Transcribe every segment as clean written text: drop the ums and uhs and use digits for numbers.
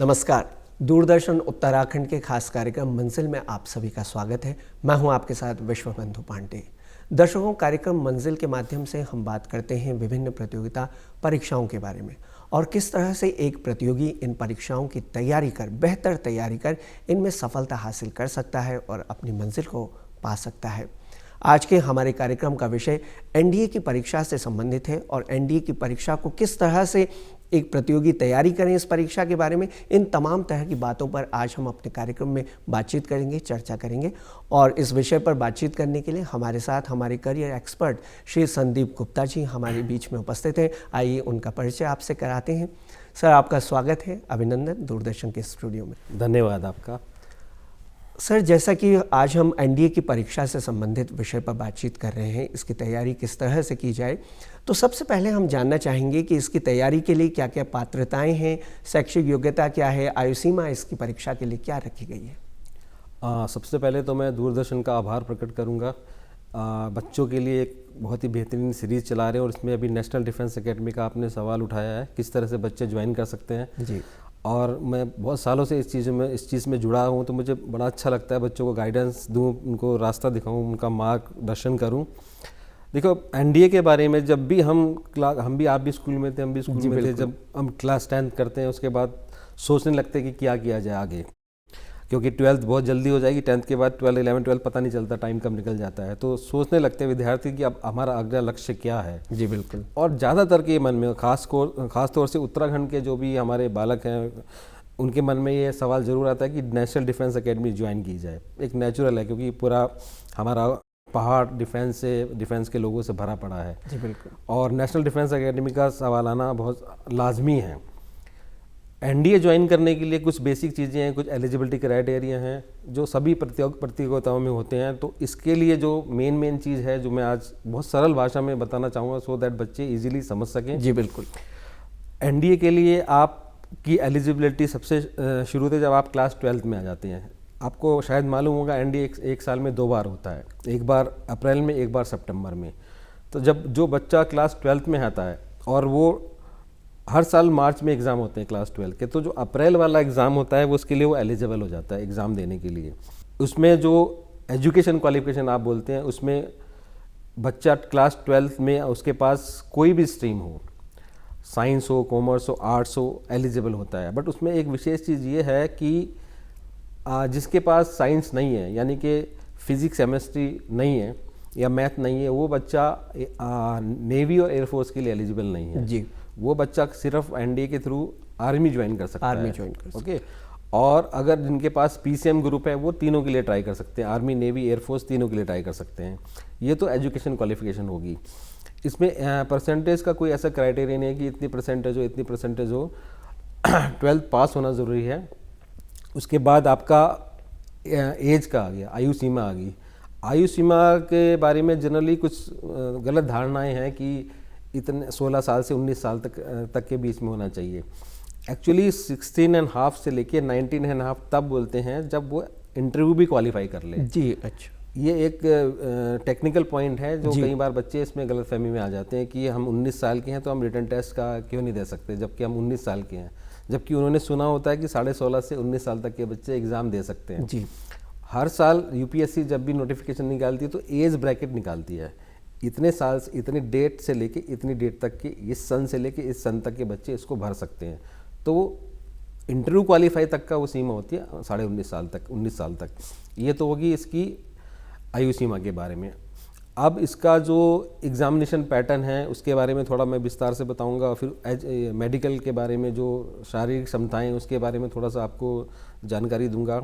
नमस्कार। दूरदर्शन उत्तराखंड के खास कार्यक्रम मंजिल में आप सभी का स्वागत है। मैं हूं आपके साथ विश्वबंधु पांडे। दर्शकों, कार्यक्रम मंजिल के माध्यम से हम बात करते हैं विभिन्न प्रतियोगिता परीक्षाओं के बारे में और किस तरह से एक प्रतियोगी इन परीक्षाओं की तैयारी कर, बेहतर तैयारी कर इनमें सफलता हासिल कर सकता है और अपनी मंजिल को पा सकता है। आज के हमारे कार्यक्रम का विषय एनडीए की परीक्षा से संबंधित है और एनडीए की परीक्षा को किस तरह से एक प्रतियोगी तैयारी करें, इस परीक्षा के बारे में, इन तमाम तरह की बातों पर आज हम अपने कार्यक्रम में बातचीत करेंगे, चर्चा करेंगे। और इस विषय पर बातचीत करने के लिए हमारे साथ हमारे करियर एक्सपर्ट श्री संदीप गुप्ता जी हमारे बीच में उपस्थित हैं। आइए उनका परिचय आपसे कराते हैं। सर, आपका स्वागत है, अभिनंदन दूरदर्शन के स्टूडियो में। धन्यवाद आपका। सर, जैसा कि आज हम एनडीए की परीक्षा से संबंधित विषय पर बातचीत कर रहे हैं, इसकी तैयारी किस तरह से की जाए, तो सबसे पहले हम जानना चाहेंगे कि इसकी तैयारी के लिए क्या क्या पात्रताएं हैं, शैक्षिक योग्यता क्या है, आयु सीमा इसकी परीक्षा के लिए क्या रखी गई है। सबसे पहले तो मैं दूरदर्शन का आभार प्रकट करूंगा। बच्चों के लिए एक बहुत ही बेहतरीन सीरीज़ चला रहे हैं और इसमें अभी नेशनल डिफेंस एकेडमी का आपने सवाल उठाया है, किस तरह से बच्चे ज्वाइन कर सकते हैं जी। और मैं बहुत सालों से इस चीज़ में जुड़ा हूँ, तो मुझे बड़ा अच्छा लगता है बच्चों को गाइडेंस दूँ, उनको रास्ता दिखाऊँ, उनका मार्गदर्शन करूँ। देखो, एनडीए के बारे में जब भी हम भी, आप भी स्कूल में थे, हम भी स्कूल में थे, जब हम क्लास 10 करते हैं उसके बाद सोचने लगते हैं कि क्या किया जाए आगे, क्योंकि 12th बहुत जल्दी हो जाएगी। 10th के बाद 12, 11, 12 पता नहीं चलता, टाइम कब निकल जाता है। तो सोचने लगते हैं विद्यार्थी कि अब हमारा अगला लक्ष्य क्या है। जी बिल्कुल। और ज़्यादातर के मन में खास तौर से उत्तराखंड के जो भी हमारे बालक हैं, उनके मन में ये सवाल ज़रूर आता है कि नेशनल डिफेंस एकेडमी ज्वाइन की जाए। एक नेचुरल है, क्योंकि पूरा हमारा पहाड़ डिफेंस के लोगों से भरा पड़ा है। जी बिल्कुल। और नेशनल डिफेंस एकेडमी का सवाल आना बहुत लाजमी है। एनडीए ज्वाइन करने के लिए कुछ बेसिक चीज़ें हैं, कुछ एलिजिबिलिटी क्राइटेरिया हैं जो सभी प्रतियोगिताओं में होते हैं। तो इसके लिए जो मेन चीज़ है, जो मैं आज बहुत सरल भाषा में बताना चाहूँगा, सो दैट बच्चे इजीली समझ सकें। जी बिल्कुल। एनडीए के लिए आपकी एलिजिबिलिटी सबसे शुरू से जब आप क्लास 12th में आ जाते हैं, आपको शायद मालूम होगा एनडीए एक साल में 2 बार होता है, एक बार अप्रैल में, एक बार सितंबर में। तो जब जो बच्चा क्लास 12th में आता है, और वो हर साल मार्च में एग्ज़ाम होते हैं क्लास 12 के, तो जो अप्रैल वाला एग्ज़ाम होता है वो उसके लिए वो एलिजिबल हो जाता है एग्ज़ाम देने के लिए। उसमें जो एजुकेशन क्वालिफिकेशन आप बोलते हैं, उसमें बच्चा क्लास 12th में उसके पास कोई भी स्ट्रीम हो, साइंस हो, कॉमर्स हो, आर्ट्स हो, एलिजिबल होता है। बट उसमें एक विशेष चीज़ ये है कि जिसके पास साइंस नहीं है, यानी कि फिज़िक्स केमिस्ट्री नहीं है या मैथ नहीं है, वो बच्चा नेवी और एयरफोर्स के लिए एलिजिबल नहीं है। जी। वो बच्चा सिर्फ एनडीए के थ्रू आर्मी ज्वाइन कर सकता है। आर्मी ज्वाइन कर सकता ओके। और अगर जिनके पास पीसीएम ग्रुप है, वो तीनों के लिए ट्राई कर सकते हैं, आर्मी, नेवी, एयरफोर्स तीनों के लिए ट्राई कर सकते हैं। ये तो एजुकेशन क्वालिफिकेशन होगी। इसमें परसेंटेज का कोई ऐसा क्राइटेरिया नहीं है कि इतनी परसेंटेज हो 12th पास होना ज़रूरी है। उसके बाद आपका एज का आ गया, आयु सीमा आ गई। आयु सीमा के बारे में जनरली कुछ गलत धारणाएं हैं कि इतने 16 साल से 19 साल तक के बीच में होना चाहिए। एक्चुअली 16.5 से लेके 19.5 तब बोलते हैं जब वो इंटरव्यू भी क्वालिफाई कर ले। जी। अच्छा। ये एक टेक्निकल पॉइंट है जो कई बार बच्चे इसमें गलतफहमी में आ जाते हैं कि हम 19 साल के हैं तो हम रिटन टेस्ट का क्यों नहीं दे सकते, जबकि हम 19 साल के हैं। जबकि उन्होंने सुना होता है कि 16.5 से 19 साल तक के बच्चे एग्ज़ाम दे सकते हैं। जी। हर साल यूपीएससी जब भी नोटिफिकेशन निकालती है तो एज ब्रैकेट निकालती है, इतने साल से इतनी डेट से लेके इतनी डेट तक के, इस सन से लेके इस सन तक के बच्चे इसको भर सकते हैं। तो इंटरव्यू क्वालिफाई तक का वो सीमा होती है 19.5 साल तक, 19 साल तक। ये तो होगी इसकी आयु सीमा के बारे में। अब इसका जो एग्ज़ामिनेशन पैटर्न है उसके बारे में थोड़ा मैं विस्तार से बताऊंगा, फिर मेडिकल के बारे में जो शारीरिक क्षमताएं उसके बारे में थोड़ा सा आपको जानकारी दूंगा,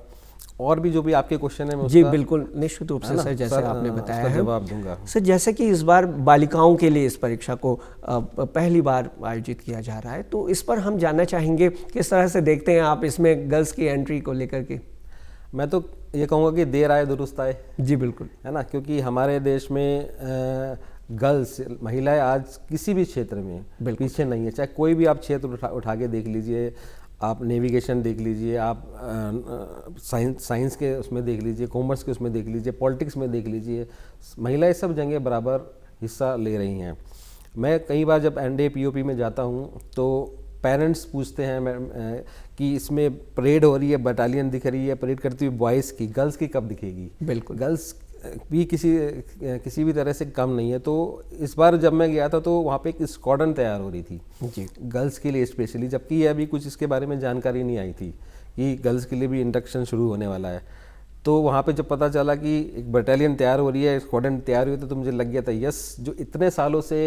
और भी जो भी आपके क्वेश्चन है मैं जी बिल्कुल, निश्चित रूप से सर, जैसे आपने बताया है जवाब दूंगा। सर, जैसे कि इस बार बालिकाओं के लिए इस परीक्षा को पहली बार आयोजित किया जा रहा है, तो इस पर हम जानना चाहेंगे किस तरह से देखते हैं आप इसमें गर्ल्स की एंट्री को लेकर के। मैं तो ये कहूँगा कि देर आए दुरुस्त आए। जी बिल्कुल, है ना, क्योंकि हमारे देश में गर्ल्स, महिलाएं आज किसी भी क्षेत्र में पीछे नहीं है। चाहे कोई भी आप क्षेत्र उठा के देख लीजिए, आप नेविगेशन देख लीजिए, आप साइंस के उसमें देख लीजिए, कॉमर्स के उसमें देख लीजिए, पॉलिटिक्स में देख लीजिए, महिलाएं सब जगह बराबर हिस्सा ले रही हैं। मैं कई बार जब एनडीए पीओपी में जाता हूँ तो पेरेंट्स पूछते हैं कि इसमें परेड हो रही है, बटालियन दिख रही है परेड करती हुई, बॉयज़ की, गर्ल्स की कब दिखेगी? बिल्कुल, गर्ल्स भी किसी भी तरह से कम नहीं है। तो इस बार जब मैं गया था तो वहाँ पे एक स्क्वाड्रन तैयार हो रही थी जी, गर्ल्स के लिए स्पेशली, जबकि ये अभी कुछ इसके बारे में जानकारी नहीं आई थी कि गर्ल्स के लिए भी इंडक्शन शुरू होने वाला है। तो वहाँ पे जब पता चला कि एक बटालियन तैयार हो रही है, स्क्वाड्रन तैयार हुई, तो मुझे लग गया था यस, जो इतने सालों से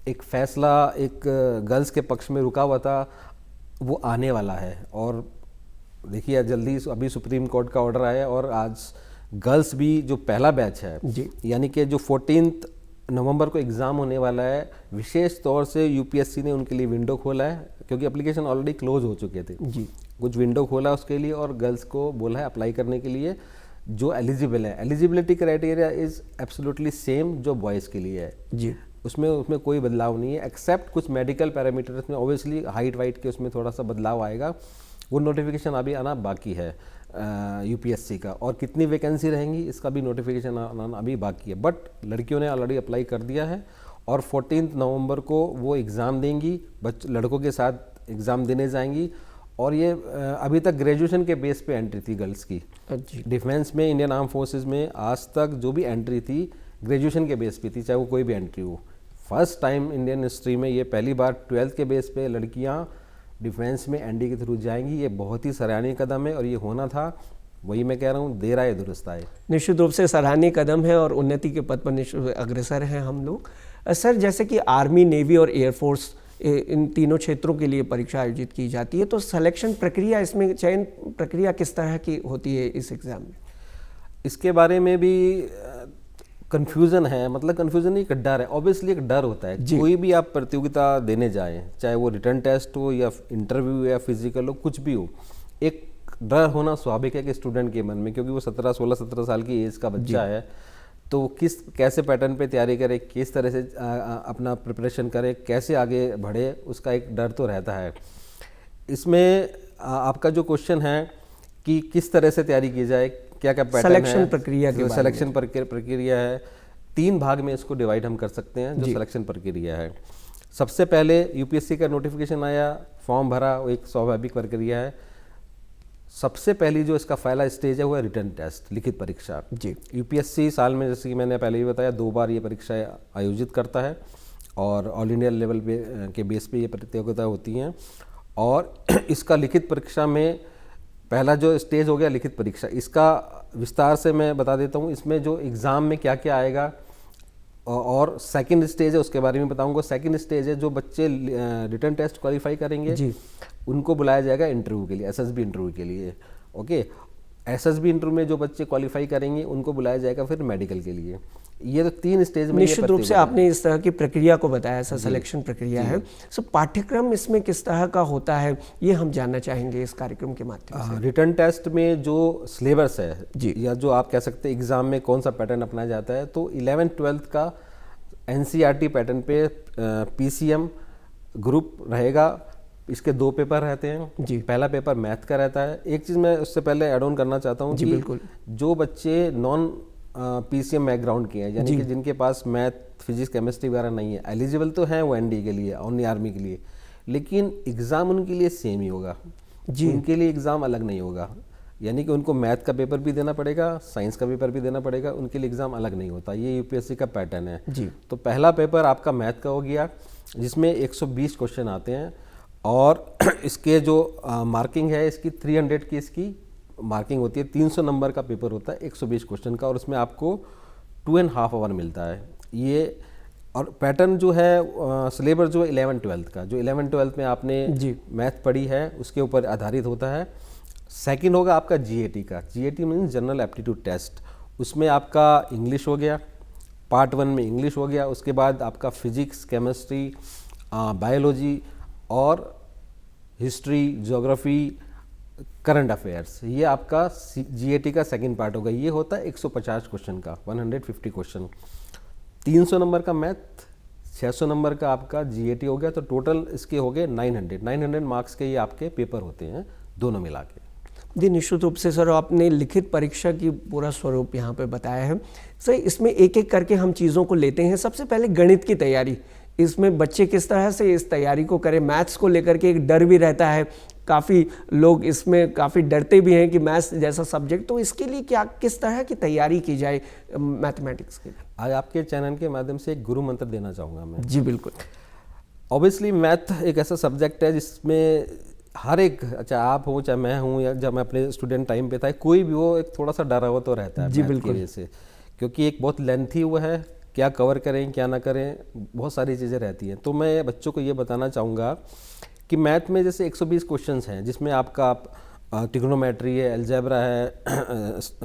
एक फैसला एक गर्ल्स के पक्ष में रुका हुआ था वो आने वाला है। और देखिए जल्दी अभी सुप्रीम कोर्ट का ऑर्डर आया और आज गर्ल्स भी जो पहला बैच है जी, यानी कि जो 14 नवंबर को एग्ज़ाम होने वाला है, विशेष तौर से यूपीएससी ने उनके लिए विंडो खोला है, क्योंकि एप्लीकेशन ऑलरेडी क्लोज हो चुके थे जी, कुछ विंडो खोला उसके लिए और गर्ल्स को बोला है अप्लाई करने के लिए जो एलिजिबल है। Eligibility criteria is absolutely same जो बॉयज़ के लिए है जी, उसमें कोई बदलाव नहीं है, एक्सेप्ट कुछ मेडिकल पैरामीटर्स में ऑब्वियसली हाइट वाइट के उसमें थोड़ा सा बदलाव आएगा। वो नोटिफिकेशन अभी आना बाकी है यूपीएससी का, और कितनी वैकेंसी रहेंगी इसका भी नोटिफिकेशन आना अभी बाकी है। बट लड़कियों ने ऑलरेडी अप्लाई कर दिया है और 14 नवंबर को वो एग्ज़ाम देंगी, लड़कों के साथ एग्ज़ाम देने जाएंगी। और ये अभी तक ग्रेजुएशन के बेस पे एंट्री थी गर्ल्स की जी, डिफेंस में, इंडियन आर्म फोर्सेस में आज तक जो भी एंट्री थी ग्रेजुएशन के बेस पे थी, चाहे वो कोई भी एंट्री हो। फर्स्ट टाइम इंडियन हिस्ट्री में ये पहली बार 12th के बेस पे लड़कियां डिफेंस में एनडी के थ्रू जाएंगी। ये बहुत ही सराहनीय कदम है और ये होना था, वही मैं कह रहा हूँ, देर आए दुरुस्त आए। निश्चित रूप से सराहनीय कदम है और उन्नति के पथ पर निश्चित अग्रसर हैं हम लोग। सर, जैसे कि आर्मी, नेवी और एयरफोर्स इन तीनों क्षेत्रों के लिए परीक्षा आयोजित की जाती है, तो सिलेक्शन प्रक्रिया, इसमें चयन प्रक्रिया किस तरह की होती है इस एग्ज़ाम में? इसके बारे में भी कन्फ्यूज़न है, मतलब कन्फ्यूज़न नहीं, एक डर है। ऑब्वियसली एक डर होता है, कोई भी आप प्रतियोगिता देने जाएं, चाहे वो रिटर्न टेस्ट हो या इंटरव्यू या फिजिकल हो, कुछ भी हो, एक डर होना स्वाभाविक है कि स्टूडेंट के मन में, क्योंकि वो 16-17 साल की एज का बच्चा है। तो कैसे पैटर्न पे तैयारी करे, किस तरह से अपना प्रिपरेशन करे, कैसे आगे बढ़े, उसका एक डर तो रहता है। इसमें आपका जो क्वेश्चन है कि किस तरह से तैयारी की जाए, क्या क्या पैटर्न है, सिलेक्शन प्रक्रिया के सिलेक्शन प्रक्रिया है, 3 भाग में इसको डिवाइड हम कर सकते हैं जो सिलेक्शन प्रक्रिया है। सबसे पहले यूपीएससी का नोटिफिकेशन आया, फॉर्म भरा, वो एक स्वाभाविक प्रक्रिया है। सबसे पहली जो इसका पहला स्टेज है वो है रिटर्न टेस्ट, लिखित परीक्षा। जी, यूपीएससी साल में, जैसे कि मैंने पहले ही बताया, 2 बार ये परीक्षा आयोजित करता है और ऑल इंडिया लेवल पे के बेस पे ये प्रतियोगिता होती हैं। और इसका लिखित परीक्षा में पहला जो स्टेज हो गया लिखित परीक्षा, इसका विस्तार से मैं बता देता हूँ। इसमें जो एग्ज़ाम में क्या क्या आएगा, और सेकंड स्टेज है उसके बारे में बताऊंगा। सेकंड स्टेज है जो बच्चे रिटर्न टेस्ट क्वालिफाई करेंगे जी, उनको बुलाया जाएगा इंटरव्यू के लिए, एसएसबी इंटरव्यू के लिए। ओके, एसएसबी इंटरव्यू में जो बच्चे क्वालिफाई करेंगे उनको बुलाया जाएगा फिर मेडिकल के लिए। ये तो 3 स्टेज में। निश्चित रूप से आपने इस तरह की प्रक्रिया को बताया, ऐसा सिलेक्शन प्रक्रिया है। सो पाठ्यक्रम इसमें किस तरह का होता है, ये हम जानना चाहेंगे इस कार्यक्रम के माध्यम से। रिटर्न टेस्ट में जो सिलेबस है जी, या जो आप कह सकते हैं एग्ज़ाम में कौन सा पैटर्न अपनाया जाता है, तो 11th-12th का एनसीईआरटी पैटर्न पे पीसीएम ग्रुप रहेगा। इसके 2 पेपर रहते हैं जी, पहला पेपर मैथ का रहता है। एक चीज़ मैं उससे पहले ऐड ऑन करना चाहता हूँ जी, कि बिल्कुल। जो बच्चे नॉन पीसीएम बैकग्राउंड के हैं, यानी कि जिनके पास मैथ, फिजिक्स, केमिस्ट्री वगैरह नहीं है, एलिजिबल तो हैं वो एनडी के लिए, ऑनली आर्मी के लिए, लेकिन एग्ज़ाम उनके लिए सेम ही होगा जी, उनके लिए एग्ज़ाम अलग नहीं होगा। यानी कि उनको मैथ का पेपर भी देना पड़ेगा, साइंस का पेपर भी देना पड़ेगा, उनके लिए एग्ज़ाम अलग नहीं होता। ये यूपीएससी का पैटर्न है जी, तो पहला पेपर आपका मैथ का हो गया, जिसमें 120 क्वेश्चन आते हैं और इसके जो मार्किंग है, इसकी 300 की इसकी मार्किंग होती है। 300 नंबर का पेपर होता है 120 क्वेश्चन का, और उसमें आपको 2.5 आवर मिलता है ये। और पैटर्न जो है सिलेबस जो है 11th-12th का, जो 11th-12th में आपने जी, मैथ पढ़ी है उसके ऊपर आधारित होता है। सेकंड होगा आपका जीएटी का, GAT means general aptitude test. उसमें आपका इंग्लिश हो गया, पार्ट 1 में इंग्लिश हो गया, उसके बाद आपका फिजिक्स, केमिस्ट्री, बायोलॉजी और हिस्ट्री, ज्योग्राफी, करंट अफेयर्स, ये आपका जीएटी का सेकंड पार्ट होगा। ये होता है 150 क्वेश्चन का, 150 क्वेश्चन, 300 नंबर का मैथ, 600 नंबर का आपका जीएटी हो गया। तो टोटल इसके हो गए 900 मार्क्स के ये आपके पेपर होते हैं दोनों मिला के। जी, निश्चित रूप से सर, आपने लिखित परीक्षा की पूरा स्वरूप यहाँ पे बताया है। सर, इसमें एक एक करके हम चीज़ों को लेते हैं। सबसे पहले गणित की तैयारी इसमें बच्चे किस तरह से इस तैयारी को करें? मैथ्स को लेकर के एक डर भी रहता है, काफ़ी लोग इसमें काफ़ी डरते भी हैं कि मैथ्स जैसा सब्जेक्ट, तो इसके लिए क्या किस तरह की तैयारी की जाए मैथमेटिक्स के लिए? आज आपके चैनल के माध्यम से एक गुरु मंत्र देना चाहूँगा मैं। जी बिल्कुल। ऑब्वियसली मैथ एक ऐसा सब्जेक्ट है जिसमें हर एक, चाहे आप हो चाहे मैं हूँ या जब मैं अपने स्टूडेंट टाइम पे था, कोई भी वो एक थोड़ा सा डरा हुआ तो रहता है जी मैथ बिल्कुल। की वजह से, क्योंकि एक बहुत लेंथी हुआ है, क्या कवर करें क्या ना करें, बहुत सारी चीज़ें रहती हैं। तो मैं बच्चों को ये बताना चाहूँगा कि मैथ में जैसे 120 क्वेश्चंस हैं जिसमें आपका ट्रिग्नोमेट्री है, अलजेब्रा है,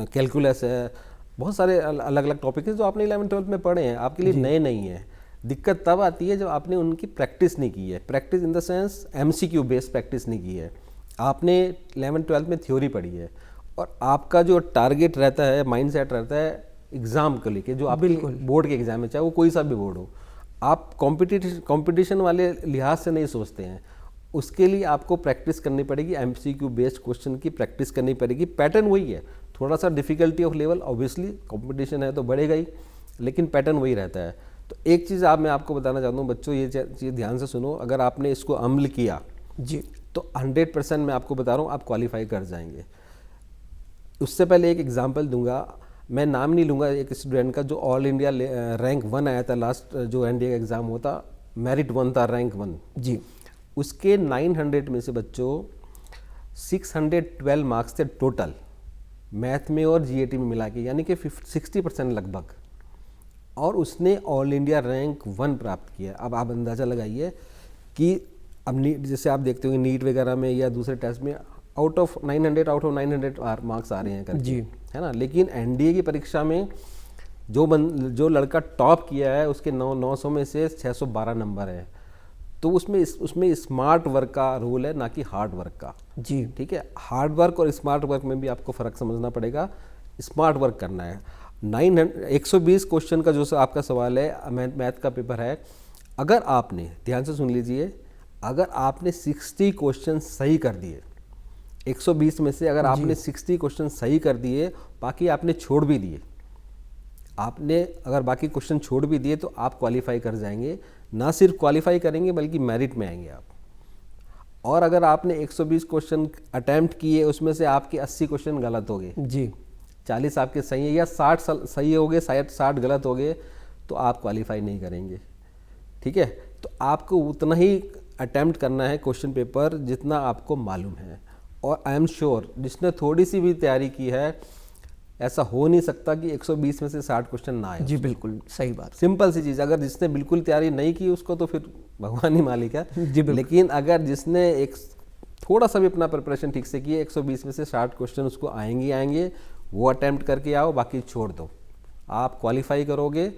कैलकुलस है, बहुत सारे अलग अलग टॉपिक हैं जो आपने 11th-12th में पढ़े हैं, आपके लिए नए नहीं हैं। दिक्कत तब आती है जब आपने उनकी प्रैक्टिस नहीं की है, practice in the sense MCQ based practice नहीं की है। आपने 11th-12th में थ्योरी पढ़ी है और आपका जो टारगेट रहता है, माइंडसेट रहता है एग्ज़ाम को लेके, जो आपके बोर्ड के एग्ज़ाम है, चाहे वो कोई सा भी बोर्ड हो, आप कंपटीशन वाले लिहाज से नहीं सोचते हैं। उसके लिए आपको प्रैक्टिस करनी पड़ेगी, MCQ बेस्ड क्वेश्चन की प्रैक्टिस करनी पड़ेगी। पैटर्न वही है, थोड़ा सा difficulty of level, obviously competition है तो बढ़ेगा ही, लेकिन पैटर्न वही रहता है। तो एक चीज़ मैं आपको बताना चाहता हूँ बच्चों, ये चीज़ ध्यान से सुनो, अगर आपने इसको अमल किया जी तो 100% मैं आपको बता रहा हूँ आप क्वालिफाई कर जाएंगे। उससे पहले एक एग्जांपल दूंगा, मैं नाम नहीं लूँगा, एक स्टूडेंट का जो ऑल इंडिया रैंक 1 आया था, लास्ट जो NDA का एग्ज़ाम होता, मेरिट 1 था, रैंक 1 जी। उसके 900 में से बच्चों 612 मार्क्स थे टोटल, मैथ में और GAT में मिला के, यानी कि 60% लगभग, और उसने ऑल इंडिया रैंक 1 प्राप्त किया। अब आप अंदाज़ा लगाइए कि अब नीट, जैसे आप देखते हो नीट वगैरह में या दूसरे टेस्ट में आउट ऑफ 900 मार्क्स आ रहे हैं करके, जी, है ना। लेकिन NDA की परीक्षा में जो लड़का टॉप किया है उसके 900 में से 612 नंबर है। तो उसमें स्मार्ट वर्क का रोल है, ना कि हार्ड वर्क का। जी ठीक है, हार्ड वर्क और स्मार्ट वर्क में भी आपको फ़र्क समझना पड़ेगा। स्मार्ट वर्क करना है। 120 क्वेश्चन का जो आपका सवाल है, मैथ का पेपर है, अगर आपने, ध्यान से सुन लीजिए, अगर आपने 60 क्वेश्चन सही कर दिए, 120 में से अगर आपने 60 क्वेश्चन सही कर दिए, बाकी आपने छोड़ भी दिए, आपने अगर बाकी क्वेश्चन छोड़ भी दिए तो आप क्वालिफाई कर जाएंगे। ना सिर्फ क्वालिफाई करेंगे बल्कि मेरिट में आएंगे आप। और अगर आपने 120 क्वेश्चन अटैम्प्ट किए, उसमें से आपके 80 क्वेश्चन गलत हो गए जी, 40 आपके सही है, या 60 सही हो गए, 60 गलत हो गए, तो आप क्वालिफाई नहीं करेंगे। ठीक है, तो आपको उतना ही अटैम्प्ट करना है क्वेश्चन पेपर जितना आपको मालूम है। और आई एम श्योर जिसने थोड़ी सी भी तैयारी की है, ऐसा हो नहीं सकता कि 120 में से 60 क्वेश्चन ना आए। जी बिल्कुल सही बात। सिंपल सी चीज़, अगर जिसने बिल्कुल तैयारी नहीं की उसको तो फिर भगवान ही मालिक है। जी बिल्कुल। लेकिन अगर जिसने एक थोड़ा सा भी अपना प्रिपरेशन ठीक से किए, 120 में से 60 क्वेश्चन उसको आएंगे, वो अटैम्प्ट करके आओ, बाकी छोड़ दो, आप क्वालिफाई करोगे,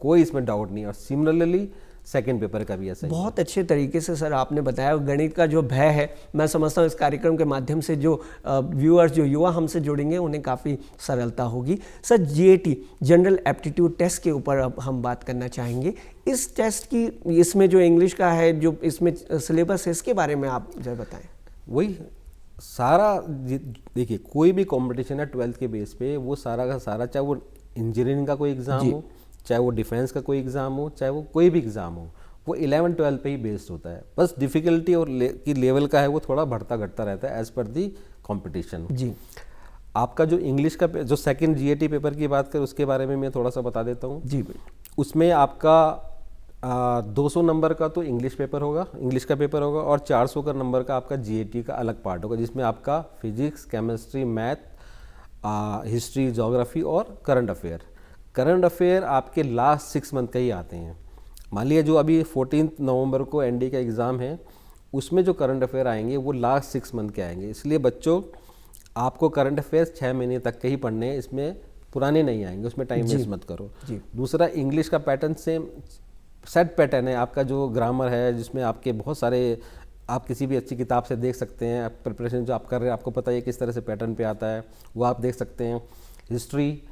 कोई इसमें डाउट नहीं। और सिमिलरली सेकंड पेपर का भी ऐसा ही। बहुत अच्छे तरीके से सर आपने बताया। गणित का जो भय है, मैं समझता हूँ इस कार्यक्रम के माध्यम से जो व्यूअर्स, जो युवा हमसे जुड़ेंगे, उन्हें काफ़ी सरलता होगी। Sir GAT general aptitude test के ऊपर अब हम बात करना चाहेंगे। इस टेस्ट की, इसमें जो इंग्लिश का है, जो इसमें सिलेबस है, इसके बारे में आप जरा बताएं। वही सारा, देखिए कोई भी कंपटीशन है 12th के बेस पे, वो सारा का सारा, चाहे वो इंजीनियरिंग का कोई एग्ज़ाम हो, चाहे वो डिफेंस का कोई एग्ज़ाम हो, चाहे वो कोई भी एग्ज़ाम हो, वो 11-12 पे ही बेस्ड होता है। बस डिफ़िकल्टी और की लेवल का है वो थोड़ा बढ़ता घटता रहता है एज़ पर दी कंपटीशन। जी, आपका जो इंग्लिश का जो सेकंड GAT पेपर की बात करें, उसके बारे में मैं थोड़ा सा बता देता हूँ। जी, उसमें आपका 200 नंबर का तो इंग्लिश का पेपर होगा, और 400 का नंबर का आपका GAT का अलग पार्ट होगा, जिसमें आपका physics, chemistry, math, history, geography और करंट अफेयर आपके लास्ट 6 मंथ का ही आते हैं। मान लिया जो अभी 14 नवंबर को NDA का एग्ज़ाम है, उसमें जो करंट अफेयर आएंगे वो लास्ट 6 मंथ के आएंगे। इसलिए बच्चों, आपको करंट अफेयर्स 6 महीने तक के ही पढ़ने हैं, इसमें पुराने नहीं आएंगे, उसमें टाइम वेस्ट मत करो। दूसरा, इंग्लिश का पैटर्न सेम सेट पैटर्न है आपका, जो ग्रामर है, जिसमें आपके बहुत सारे, आप किसी भी अच्छी किताब से देख सकते हैं, प्रिपरेशन जो आप कर रहे हैं, आपको पता है किस तरह से पैटर्न पे आता है, वो आप देख सकते हैं। हिस्ट्री,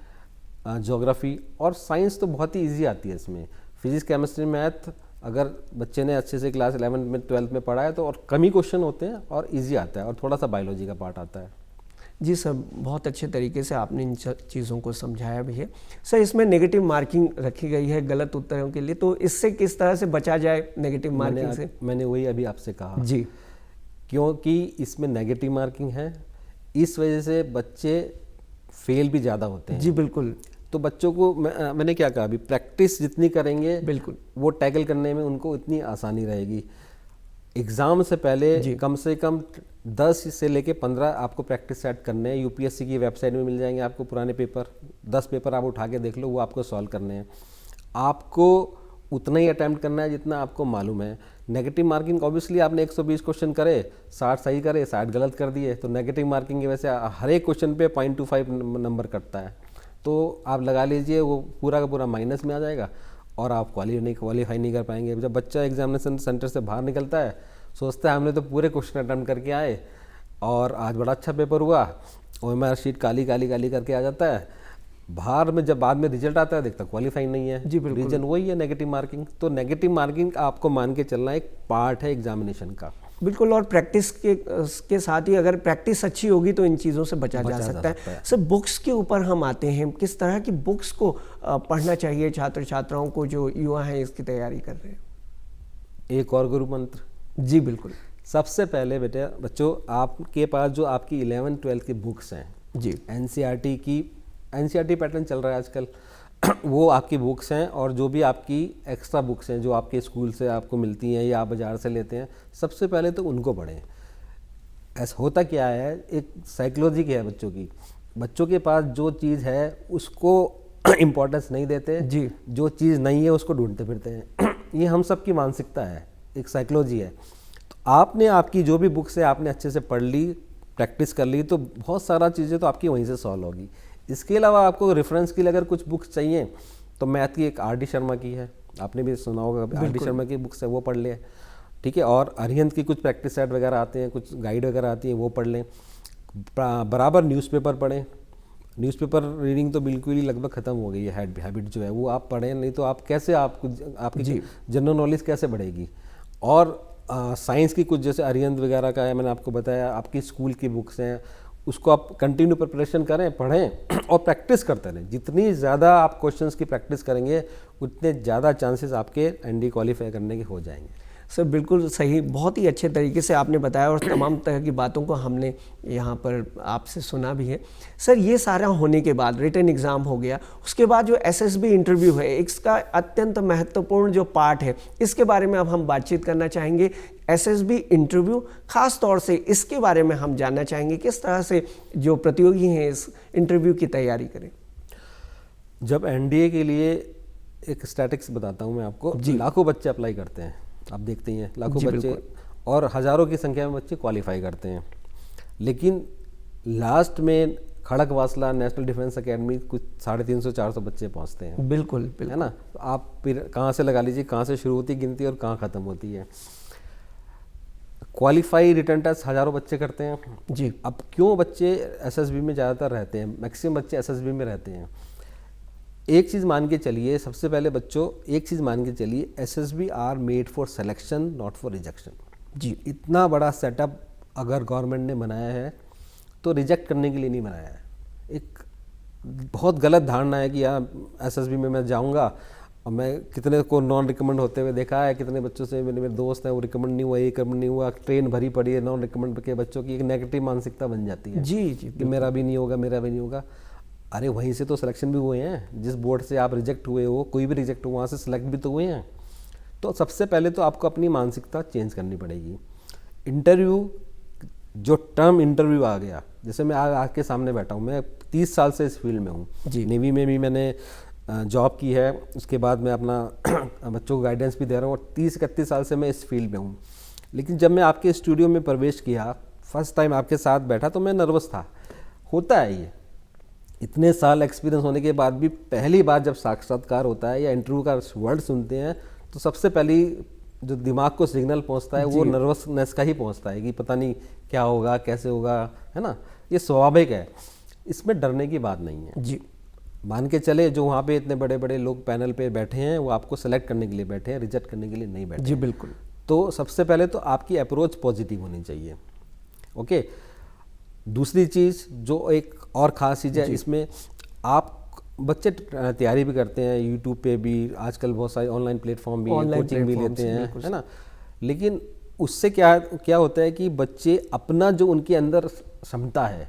ज्योग्राफी और साइंस तो बहुत ही इजी आती है इसमें। फिजिक्स, केमिस्ट्री, मैथ अगर बच्चे ने अच्छे से क्लास 11 में 12th में पढ़ा है तो और कम ही क्वेश्चन होते हैं और इजी आता है, और थोड़ा सा बायोलॉजी का पार्ट आता है। जी सर, बहुत अच्छे तरीके से आपने इन चीज़ों को समझाया भी है। सर, इसमें नेगेटिव मार्किंग रखी गई है गलत उत्तरों के लिए, तो इससे किस तरह से बचा जाए नेगेटिव मार्किंग से? मैंने वही अभी आपसे कहा जी, क्योंकि इसमें नेगेटिव मार्किंग है, इस वजह से बच्चे फेल भी ज़्यादा होते हैं। जी बिल्कुल। तो बच्चों को मैंने क्या कहा अभी, प्रैक्टिस जितनी करेंगे बिल्कुल, वो टैकल करने में उनको इतनी आसानी रहेगी। एग्ज़ाम से पहले कम से कम 10 से लेके 15 आपको प्रैक्टिस सेट करने हैं। यूपीएससी की वेबसाइट में मिल जाएंगे आपको पुराने पेपर, 10 पेपर आप उठा के देख लो, वो आपको सॉल्व करने हैं। आपको उतना ही अटैम्प्ट करना है जितना आपको मालूम है। नेगेटिव मार्किंग ऑब्वियसली आपने 120 क्वेश्चन करे, 60 सही करे, 60 गलत कर दिए, तो नेगेटिव मार्किंग की वजह से हर एक क्वेश्चन पे 0.25 नंबर कटता है। तो आप लगा लीजिए वो पूरा का पूरा माइनस में आ जाएगा और आप क्वालिफाई नहीं कर पाएंगे। जब बच्चा एग्जामिनेशन सेंटर से बाहर निकलता है, सोचता है हमने तो पूरे क्वेश्चन अटैम्प्ट करके आए और आज बड़ा अच्छा पेपर हुआ, OMR शीट काली काली काली करके आ जाता है। बाहर में जब बाद में रिजल्ट आता है देखता क्वालिफाई नहीं है। जी बिल्कुल। रीजन वही है नेगेटिव मार्किंग। तो नेगेटिव मार्किंग आपको मान के चलना एक पार्ट है एग्जामिनेशन का। बिल्कुल, और प्रैक्टिस के साथ ही अगर प्रैक्टिस अच्छी होगी तो इन चीज़ों से बचा जा सकता है। सर, बुक्स के ऊपर हम आते हैं, किस तरह की बुक्स को पढ़ना चाहिए छात्र छात्राओं को जो युवा हैं इसकी तैयारी कर रहे हैं? एक और गुरु मंत्र। जी बिल्कुल। सबसे पहले बेटा बच्चों, आपके पास जो आपकी 11th 12th की बुक्स हैं, जी, एनसीईआरटी पैटर्न चल रहा है आजकल वो आपकी बुक्स हैं, और जो भी आपकी एक्स्ट्रा बुक्स हैं जो आपके स्कूल से आपको मिलती हैं या आप बाज़ार से लेते हैं, सबसे पहले तो उनको पढ़ें। ऐसा होता क्या है, एक साइकोलॉजी क्या है बच्चों की, बच्चों के पास जो चीज़ है उसको इम्पोर्टेंस नहीं देते जी, जो चीज़ नहीं है उसको ढूंढते फिरते हैं ये हम सब की मानसिकता है, एक साइकोलॉजी है। तो आपने आपकी जो भी बुक्स है आपने अच्छे से पढ़ ली, प्रैक्टिस कर ली, तो बहुत सारा चीज़ें तो आपकी वहीं से सॉल्व होगी। इसके अलावा आपको रेफरेंस के लिए अगर कुछ बुक्स चाहिए तो मैथ की एक आर डी शर्मा की है, आपने भी सुना होगा, आर डी शर्मा की बुक्स है वो पढ़ लें, ठीक है। और अरिहंत की कुछ प्रैक्टिस सेट वगैरह आते हैं, कुछ गाइड वगैरह आती है वो पढ़ लें। बराबर न्यूज़पेपर पढ़ें। न्यूज़पेपर रीडिंग तो बिल्कुल ही लगभग ख़त्म हो गई है, हैबिट जो है वो आप पढ़ें, नहीं तो आप कैसे आपकी जनरल नॉलेज कैसे बढ़ेगी। और साइंस की कुछ जैसे अरिहंत वगैरह का है, मैंने आपको बताया, आपकी स्कूल की बुक्स हैं, उसको आप कंटिन्यू प्रिपरेशन करें, पढ़ें और प्रैक्टिस करते रहें। जितनी ज़्यादा आप क्वेश्चंस की प्रैक्टिस करेंगे उतने ज़्यादा चांसेस आपके एनडी क्वालिफाई करने के हो जाएंगे। सर बिल्कुल सही, बहुत ही अच्छे तरीके से आपने बताया और तमाम तरह की बातों को हमने यहाँ पर आपसे सुना भी है। सर, ये सारा होने के बाद रिटन एग्ज़ाम हो गया, उसके बाद जो एसएसबी इंटरव्यू है, इसका अत्यंत महत्वपूर्ण जो पार्ट है, इसके बारे में अब हम बातचीत करना चाहेंगे। एसएसबी इंटरव्यू, ख़ास तौर से इसके बारे में हम जानना चाहेंगे किस तरह से जो प्रतियोगी हैं इस इंटरव्यू की तैयारी करें। जब एनडीए के लिए एक स्टैटिक्स बताता हूँ मैं आपको, लाखों बच्चे अप्लाई करते हैं, आप देखते ही हैं लाखों बच्चे और हज़ारों की संख्या में बच्चे क्वालिफाई करते हैं, लेकिन लास्ट में खड़क वासला नेशनल डिफेंस एकेडमी कुछ 350-400 बच्चे पहुंचते हैं। बिल्कुल बिल्कुल, है ना। तो आप फिर कहाँ से लगा लीजिए कहाँ से शुरू होती है गिनती और कहाँ ख़त्म होती है। क्वालिफाई रिटर्न टेस्ट हज़ारों बच्चे करते हैं जी। अब क्यों बच्चे एसएसबी में ज़्यादातर रहते हैं, मैक्सिमम बच्चे एसएसबी में रहते हैं। एक चीज़ मान के चलिए, सबसे पहले बच्चों एक चीज़ मान के चलिए, SSB are made for selection not for rejection. जी, इतना बड़ा सेटअप अगर गवर्नमेंट ने बनाया है तो रिजेक्ट करने के लिए नहीं बनाया है। एक बहुत गलत धारणा है कि यार एसएसबी में मैं जाऊंगा और मैं कितने को नॉन रिकमेंड होते हुए देखा है, कितने बच्चों से मेरे दोस्त हैं वो रिकमेंड नहीं हुआ, ये रिकमेंड नहीं हुआ, ट्रेन भरी पड़ी है नॉन रिकमेंड के बच्चों की, एक नेगेटिव मानसिकता बन जाती है जी जी कि मेरा भी नहीं होगा, मेरा भी नहीं होगा। अरे वहीं से तो सिलेक्शन भी हुए हैं, जिस बोर्ड से आप रिजेक्ट हुए हो, कोई भी रिजेक्ट हो वहाँ से सिलेक्ट भी तो हुए हैं। तो सबसे पहले तो आपको अपनी मानसिकता चेंज करनी पड़ेगी। इंटरव्यू, जो टर्म इंटरव्यू आ गया, जैसे मैं आपके सामने बैठा हूँ, मैं 30 साल से इस फील्ड में हूँ, नेवी में भी मैंने जॉब की है, उसके बाद मैं अपना बच्चों को गाइडेंस भी दे रहा हूँ और 30-31 साल से मैं इस फील्ड में हूँ। लेकिन जब मैं आपके स्टूडियो में प्रवेश किया, फर्स्ट टाइम आपके साथ बैठा तो मैं नर्वस था। होता है ये, इतने साल एक्सपीरियंस होने के बाद भी पहली बार जब साक्षात्कार होता है या इंटरव्यू का वर्ड सुनते हैं तो सबसे पहली जो दिमाग को सिग्नल पहुंचता है वो नर्वसनेस का ही पहुंचता है कि पता नहीं क्या होगा, कैसे होगा, है ना। ये स्वाभाविक है, इसमें डरने की बात नहीं है जी। मान के चले जो वहाँ पे इतने बड़े बड़े लोग पैनल पे बैठे हैं वो आपको सेलेक्ट करने के लिए बैठे हैं, रिजेक्ट करने के लिए नहीं बैठे जी। बिल्कुल। तो सबसे पहले तो आपकी अप्रोच पॉजिटिव होनी चाहिए। ओके, दूसरी चीज़ जो एक और ख़ास चीज़ है इसमें, आप बच्चे तैयारी भी करते हैं यूट्यूब पे भी, आजकल बहुत सारे ऑनलाइन प्लेटफॉर्म भी हैं, कोचिंग भी लेते हैं, है ना। लेकिन उससे क्या क्या होता है कि बच्चे अपना जो उनके अंदर क्षमता है,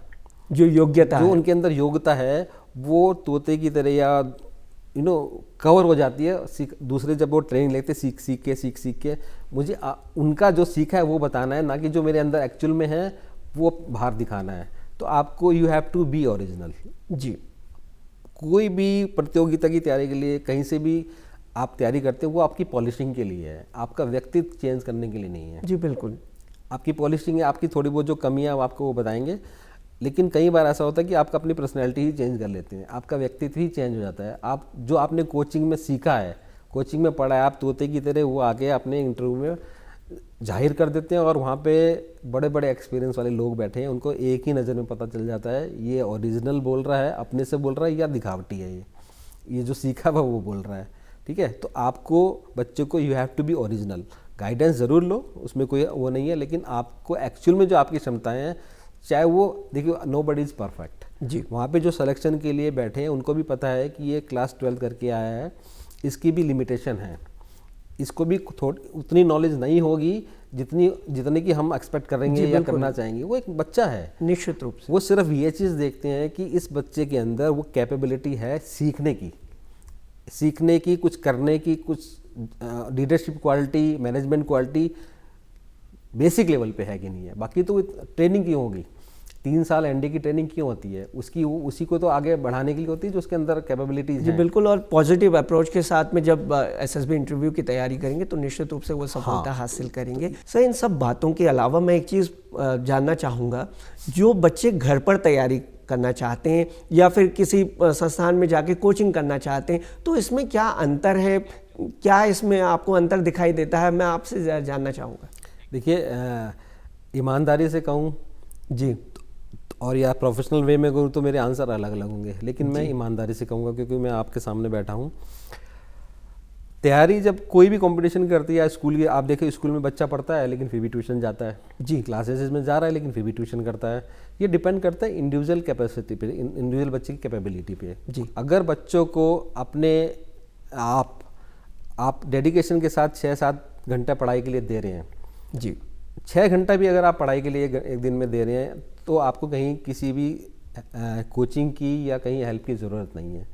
जो योग्यता जो उनके अंदर योग्यता है, वो तोते की तरह या कवर हो जाती है। दूसरे जब वो ट्रेनिंग लेते सीख के मुझे उनका जो सीखा है वो बताना है, ना कि जो मेरे अंदर एक्चुअल में है वो बाहर दिखाना है। तो आपको you have to be original. जी, कोई भी प्रतियोगिता की तैयारी के लिए कहीं से भी आप तैयारी करते हैं, वो आपकी पॉलिशिंग के लिए है, आपका व्यक्तित्व चेंज करने के लिए नहीं है। जी बिल्कुल, आपकी पॉलिशिंग है, आपकी थोड़ी बहुत जो कमियां वो आपको वो बताएंगे। लेकिन कई बार ऐसा होता है कि आप अपनी पर्सनैलिटी ही चेंज कर लेते हैं, आपका व्यक्तित्व ही चेंज हो जाता है। आप जो आपने कोचिंग में सीखा है, कोचिंग में पढ़ा है, आप तोते की तरह वो आके अपने इंटरव्यू में जाहिर कर देते हैं, और वहाँ पे बड़े बड़े एक्सपीरियंस वाले लोग बैठे हैं, उनको एक ही नज़र में पता चल जाता है ये ओरिजिनल बोल रहा है, अपने से बोल रहा है, या दिखावटी है ये जो सीखा हुआ वो बोल रहा है। ठीक है, तो आपको बच्चे को you have to be original. Guidance ज़रूर लो, उसमें कोई वो नहीं है, लेकिन आपको एक्चुअल में जो आपकी क्षमताएँ हैं, चाहे वो देखिए नो बडी इज़ परफेक्ट। जी, वहाँ पे जो सिलेक्शन के लिए बैठे हैं उनको भी पता है कि ये क्लास 12 करके आया है, इसकी भी लिमिटेशन है, इसको भी उतनी नॉलेज नहीं होगी जितने की हम एक्सपेक्ट करेंगे या करना चाहेंगे। वो एक बच्चा है, निश्चित रूप से वो सिर्फ ये चीज़ देखते हैं कि इस बच्चे के अंदर वो कैपेबिलिटी है सीखने की, कुछ करने की, कुछ leadership quality, management quality basic level पे है कि नहीं है। बाकी तो ट्रेनिंग क्यों होगी, 3 साल एनडी की ट्रेनिंग क्यों होती है, उसी को तो आगे बढ़ाने के लिए होती है जो उसके अंदर कैपेबिलिटीज जी हैं। बिल्कुल, और पॉजिटिव अप्रोच के साथ में जब एसएसबी इंटरव्यू की तैयारी करेंगे तो निश्चित रूप से वो सफलता हासिल करेंगे। सर, इन सब बातों के अलावा मैं एक चीज़ जानना चाहूँगा, जो बच्चे घर पर तैयारी करना चाहते हैं या फिर किसी संस्थान में जाके कोचिंग करना चाहते हैं, तो इसमें क्या अंतर है, क्या इसमें आपको अंतर दिखाई देता है, मैं आपसे जानना चाहूँगा। देखिए, ईमानदारी से कहूँ जी, और या प्रोफेशनल वे में कहूँ तो मेरे आंसर अलग अलग होंगे, लेकिन मैं ईमानदारी से कहूँगा क्योंकि मैं आपके सामने बैठा हूँ। तैयारी जब कोई भी कंपटीशन करती है, स्कूल की आप देखिए, स्कूल में बच्चा पढ़ता है लेकिन फिर भी ट्यूशन जाता है, जी, क्लासेस में जा रहा है लेकिन फिर भी ट्यूशन करता है। ये डिपेंड करता है इंडिविजुअल कैपेसिटी पे, इंडिविजुअल बच्चे की कैपेबिलिटी पे। जी, अगर बच्चों को अपने आप डेडिकेशन के साथ 6-7 घंटा पढ़ाई के लिए दे रहे हैं, जी, 6 घंटा भी अगर आप पढ़ाई के लिए एक दिन में दे रहे हैं, तो आपको कहीं किसी भी कोचिंग की या कहीं हेल्प की ज़रूरत नहीं है।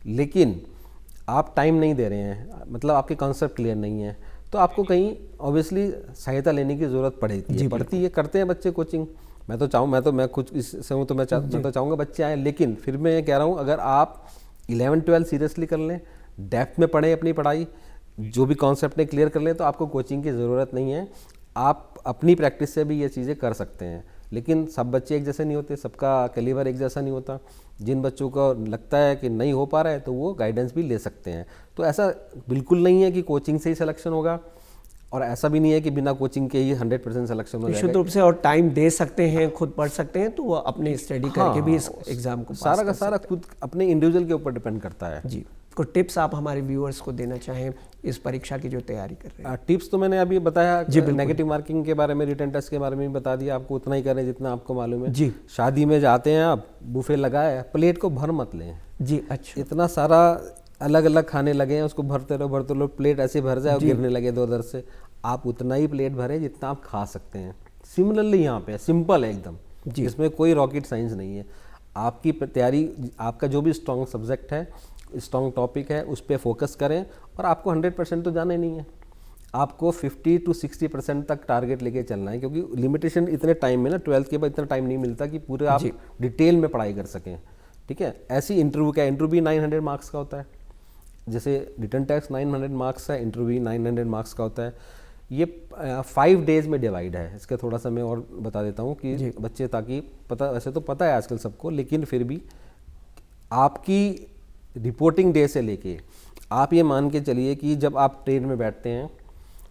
लेकिन आप टाइम नहीं दे रहे हैं, मतलब आपके कॉन्सेप्ट क्लियर नहीं है, तो आपको कहीं ऑब्वियसली सहायता लेने की ज़रूरत पड़ती है। करते हैं बच्चे कोचिंग, मैं कुछ इससे हूँ, तो मैं तो चाहूँगा बच्चे आएँ, लेकिन फिर मैं ये कह रहा हूँ, अगर आप 11-12 सीरियसली कर लें, डेप्थ में पढ़ें अपनी पढ़ाई, जो भी कॉन्सेप्ट ने क्लियर कर लें, तो आपको कोचिंग की ज़रूरत नहीं है। आप अपनी प्रैक्टिस से भी ये चीज़ें कर सकते हैं। लेकिन सब बच्चे एक जैसे नहीं होते, सबका कैलिबर एक जैसा नहीं होता। जिन बच्चों को लगता है कि नहीं हो पा रहा है तो वो गाइडेंस भी ले सकते हैं। तो ऐसा बिल्कुल नहीं है कि कोचिंग से ही सिलेक्शन होगा, और ऐसा भी नहीं है कि बिना कोचिंग के ही 100% सिलेक्शन हो जाएगा। निश्चित रूप से, और टाइम दे सकते हैं, खुद पढ़ सकते हैं, तो वो अपनी स्टडी करके भी इस एग्जाम को सारा का सारा खुद अपने इंडिविजुअल के ऊपर डिपेंड करता है। जी, कुछ टिप्स आप हमारे व्यूअर्स को देना चाहें इस परीक्षा की जो तैयारी कर रहे हैं। टिप्स तो मैंने अभी बताया, नेगेटिव मार्किंग के बारे में, रिटन टेस्ट के बारे में भी बता दिया आपको। उतना ही करें जितना आपको मालूम है। जी, शादी में जाते हैं आप, बुफे लगाए, प्लेट को भर मत लें। जी, अच्छा, इतना सारा अलग अलग खाने लगे हैं, उसको भरते रहो, प्लेट ऐसे भर जाए और गिरने लगे इधर से। आप उतना ही प्लेट भरें जितना आप खा सकते हैं। सिमिलरली यहाँ पे सिंपल है एकदम, इसमें कोई रॉकेट साइंस नहीं है। आपकी तैयारी, आपका जो भी स्ट्रॉन्ग सब्जेक्ट है, स्ट्रॉन्ग टॉपिक है, उस पर फोकस करें, और आपको 100% तो जाना ही नहीं है, आपको 50 to 60% तक टारगेट लेके चलना है, क्योंकि लिमिटेशन इतने टाइम में ना, 12th के बाद इतना टाइम नहीं मिलता कि पूरे आप डिटेल में पढ़ाई कर सकें। ठीक है, ऐसी इंटरव्यू का, इंटरव्यू भी 900 मार्क्स का होता है। जैसे रिटन टेस्ट 900 मार्क्स है, इंटरव्यू 900 मार्क्स का होता है। ये 5 डेज में डिवाइड है। इसका थोड़ा सा मैं और बता देता हूँ कि बच्चे, ताकि पता, वैसे तो पता है आजकल सबको, लेकिन फिर भी आपकी रिपोर्टिंग डे से लेके आप ये मान के चलिए कि जब आप ट्रेन में बैठते हैं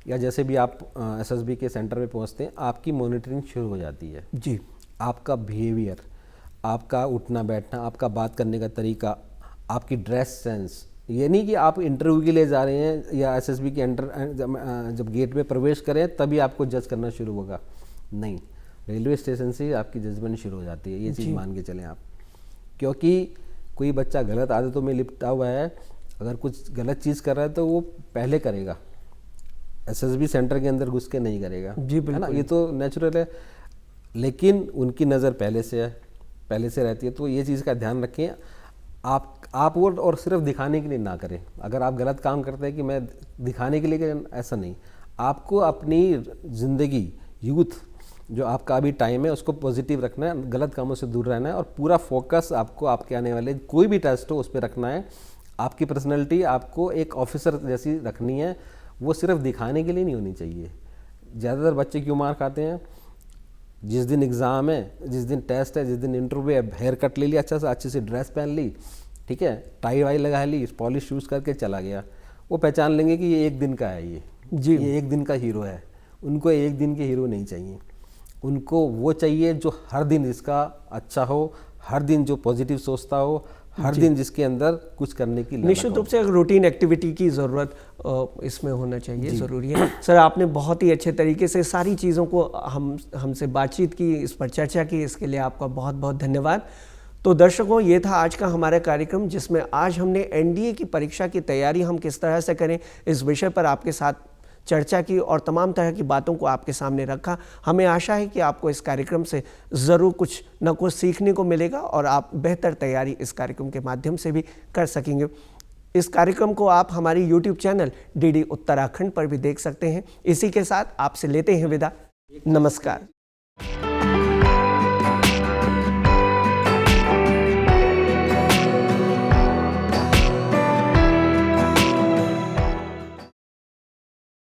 या जैसे भी आप एसएसबी के सेंटर में पहुंचते हैं, आपकी मॉनिटरिंग शुरू हो जाती है। जी, आपका बिहेवियर, आपका उठना बैठना, आपका बात करने का तरीका, आपकी ड्रेस सेंस। ये नहीं कि आप इंटरव्यू के लिए जा रहे हैं या एसएसबी के जब गेट में प्रवेश करें तभी आपको जज करना शुरू होगा, नहीं। रेलवे स्टेशन से ही आपकी जजमेंट शुरू हो जाती है, ये चीज़ मान के चलें आप। क्योंकि कोई बच्चा गलत आदतों में लिपटा हुआ है, अगर कुछ गलत चीज़ कर रहा है तो वो पहले करेगा, एसएसबी सेंटर के अंदर घुस के नहीं करेगा, जी है ना, ये तो नेचुरल है। लेकिन उनकी नज़र पहले से है, पहले से रहती है, तो ये चीज़ का ध्यान रखें। आप वो और सिर्फ दिखाने के लिए ना करें। अगर आप गलत काम करते हैं कि मैं दिखाने के लिए करें, ऐसा नहीं। आपको अपनी ज़िंदगी, यूथ जो आपका अभी टाइम है, उसको पॉजिटिव रखना है, गलत कामों से दूर रहना है, और पूरा फोकस आपको आपके आने वाले कोई भी टेस्ट हो उस पर रखना है। आपकी पर्सनैलिटी आपको एक ऑफिसर जैसी रखनी है, वो सिर्फ दिखाने के लिए नहीं होनी चाहिए। ज़्यादातर बच्चे क्यों मार खाते हैं? जिस दिन एग्ज़ाम है, जिस दिन टेस्ट है, जिस दिन इंटरव्यू है, हेयर कट ले लिया अच्छा से, अच्छे से ड्रेस पहन ली, ठीक है, टाई वाई लगा ली, पॉलिश शूज़ करके चला गया, वो पहचान लेंगे कि ये एक दिन का है, ये एक दिन का हीरो है। उनको एक दिन के हीरो नहीं चाहिए, उनको वो चाहिए जो हर दिन जिसका अच्छा हो, हर दिन जो पॉजिटिव सोचता हो, हर दिन जिसके अंदर कुछ करने की निश्चित रूप से एक रूटीन एक्टिविटी की ज़रूरत इसमें होना चाहिए, ज़रूरी है। सर, आपने बहुत ही अच्छे तरीके से सारी चीज़ों को हमसे बातचीत की, इस पर चर्चा की, इसके लिए आपका बहुत बहुत धन्यवाद। तो दर्शकों, ये था आज का हमारा कार्यक्रम, जिसमें आज हमने एनडीए की परीक्षा की तैयारी हम किस तरह से करें इस विषय पर आपके साथ चर्चा की और तमाम तरह की बातों को आपके सामने रखा। हमें आशा है कि आपको इस कार्यक्रम से ज़रूर कुछ न कुछ सीखने को मिलेगा और आप बेहतर तैयारी इस कार्यक्रम के माध्यम से भी कर सकेंगे। इस कार्यक्रम को आप हमारी YouTube चैनल DD उत्तराखंड पर भी देख सकते हैं। इसी के साथ आपसे लेते हैं विदा। नमस्कार।